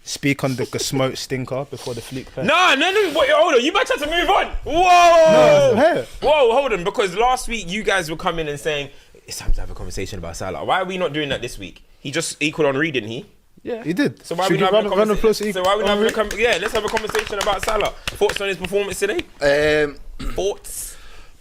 speak on the smoke stinker before the fluke pair? No. Wait, hold on. You might have to move on. No, Whoa, hold on. Because last week you guys were coming and saying it's time to have a conversation about Salah. Why are we not doing that this week? He just equaled Henry, didn't he? Yeah, he did. So why are we not having a conversation? So why are we not having a let's have a conversation about Salah. Thoughts on his performance today? Thoughts?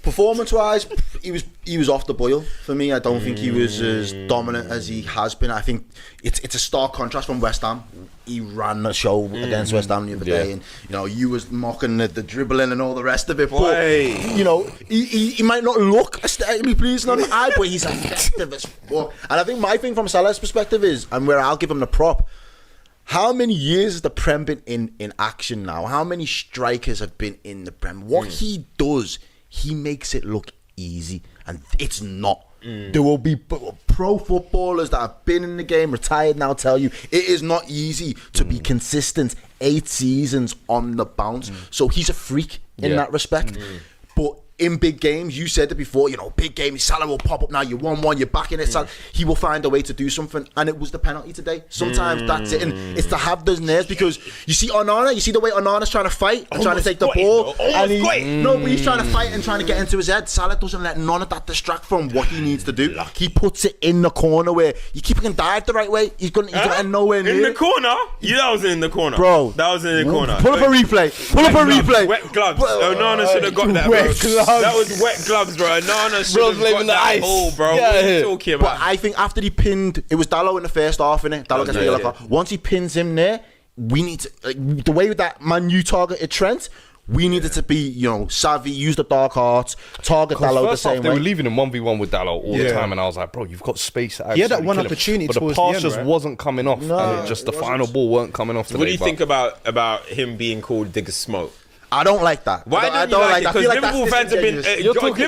Performance-wise, he was off the boil for me. I don't think he was as dominant as he has been. I think it's a stark contrast from West Ham. He ran the show against West Ham the other day, and you was mocking the dribbling and all the rest of it. But he might not look aesthetically pleasing on the eye, but he's effective as fuck. And I think my thing from Salah's perspective is, and where I'll give him the prop, how many years has the Prem been in action now? How many strikers have been in the Prem? What he does, he makes it look easy, and it's not. There will be pro footballers that have been in the game, retired now, tell you it is not easy to be consistent 8 seasons on the bounce. So he's a freak in that respect. But in big games, you said it before, big game, Salah will pop up now, you 1-1, you're back in it, Salah, he will find a way to do something, and it was the penalty today. Sometimes that's it, and it's to have those nerves, because you see Onana, you see the way Onana's trying to fight, and trying to take the ball, and he's trying to fight and trying to get into his head. Salah doesn't let none of that distract from what he needs to do. He puts it in the corner where you keep him dive the right way, he's gonna end nowhere near in the corner. That was in the corner, bro. That was in the corner. Pull up a replay. Wet gloves. Onana should have got that, bro. That was wet gloves, bro. Onana should have got that hole, bro. What are you talking about? But I think after he pinned, it was Dalot in the first half, innit? Dalot gets the yellow card. Once he pins him there, we need to, the way that Man U targeted Trent, we needed to be, savvy, use the dark arts, target Dalot the same way. They were leaving him 1v1 with Dalot all the time, and I was like, bro, you've got space to he had that one opportunity, but the pass just wasn't coming off, and the final ball weren't coming off today. What do you think about him being called Digger Smoke? I don't like that. Why don't you like it? Because Liverpool fans have been...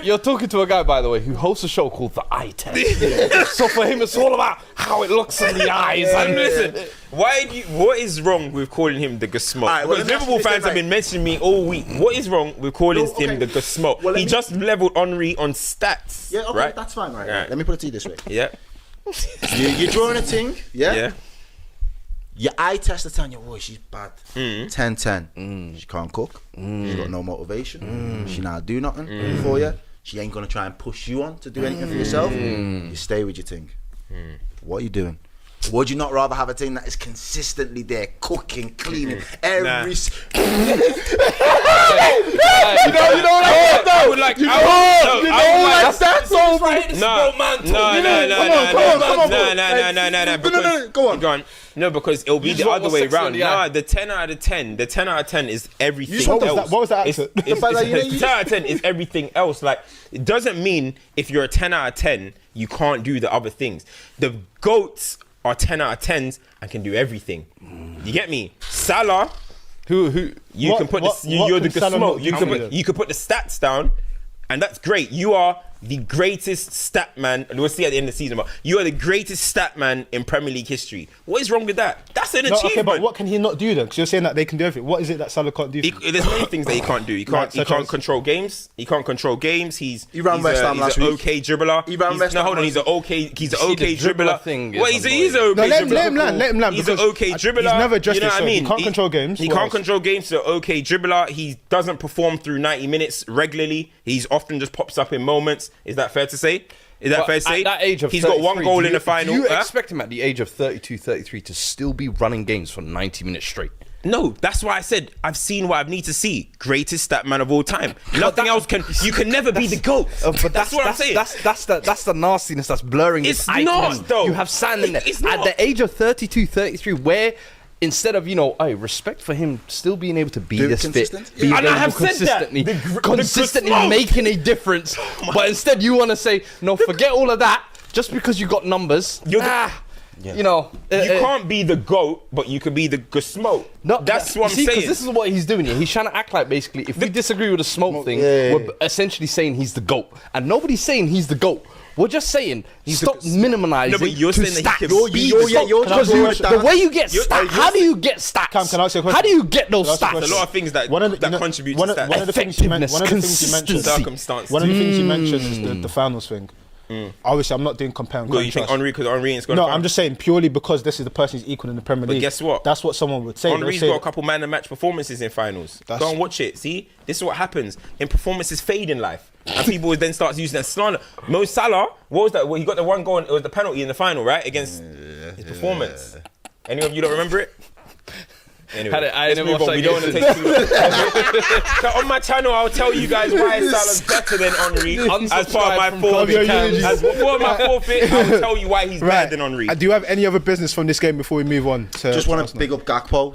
You're talking to a guy, by the way, who hosts a show called The Eye Test. So for him, it's all about how it looks in the eyes. And listen, what is wrong with calling him the Smoke? Because Liverpool fans have been mentioning me all week. What is wrong with calling him the Smoke? He just leveled Henry on stats. Yeah, okay, right? that's fine, right? Let me put it to you this way. Yeah. You're drawing a thing, yeah? Your eye test is telling you, oh, she's bad. 10-10. She can't cook. She's got no motivation. She not do nothing for you. She ain't gonna try and push you on to do anything for yourself. You stay with your thing. What are you doing? Would you not rather have a team that is consistently there, cooking, cleaning, every... I would like... No. Go on. No, because it'll be the other way around. No, the 10 out of 10 is everything else. What was that answer? The 10 out of 10 is everything else. Like, it doesn't mean if you're a 10 out of 10, you can't do the other things. The GOATs are 10 out of 10s and can do everything. You get me? Salah, you can put the stats down, and that's great. You are the greatest stat man. We'll see at the end of the season, but you are the greatest stat man in Premier League history. What is wrong with that? That's an achievement. Okay, but what can he not do then? Because you're saying that they can do everything. What is it that Salah can't do? There's many things that he can't do. He can't control games. He ran West Ham last week. He's an okay dribbler. He's an okay dribbler. Well, he's an okay dribbler. Let him land. He's an okay dribbler. He's never addressed it. He can't control games. He can't control games. So okay dribbler. He doesn't perform through 90 minutes regularly. He's often just pops up in moments. Is that fair to say? Is that fair to say? At that age of he's got one goal in the final. Do you expect him at the age of 32, 33 to still be running games for 90 minutes straight? No, that's why I said I've seen what I need to see. Greatest stat man of all time. Nothing else can. You can never be the GOAT. But that's what I'm saying. That's the nastiness that's blurring. It's not though. You have sand in there. At the age of 32, 33, where instead of respect for him still being able to be this fit, and I have said consistently making a difference, but instead you want to say no, forget all of that. Just because you got numbers, you can't be the GOAT, but you can be the smoke. No, that's what I'm saying. Because this is what he's doing here. He's trying to act like basically, if we disagree with the smoke thing, we're essentially saying he's the GOAT, and nobody's saying he's the GOAT. We're just saying stop minimizing. No, but you're saying stats. that he can be the way you get stats. How do you get stats? Cam, can I ask you a question? How do you get those stats? There's a lot of things that contribute to stats. One of the things you mentioned, circumstance. One of the things you mentioned is the finals thing. Obviously, I'm not doing compare and Well, you think contrast. Henry because Henry ain't got No, I'm just saying purely because this is the person who's equal in the Premier League. guess what? That's what someone would say. They'll Henry's say got a couple man of match performances in finals. Go and watch it. See, this is what happens. In performances fade in life, and people would then start using that slander. Mo Salah, what was that? Well, he got the one goal. It was the penalty in the final, right, against his performance. Any of you don't remember it? Anyway, I let's never move on. watched We that don't want to game. take too long. So on my channel, I'll tell you guys why Salah's better than Henry. As part of my Unsubscribe from forfeit, Kobe as part of my forfeit, I'll tell you why he's better than Henry. Do you have any other business from this game before we move on? Just want to big up Gakpo.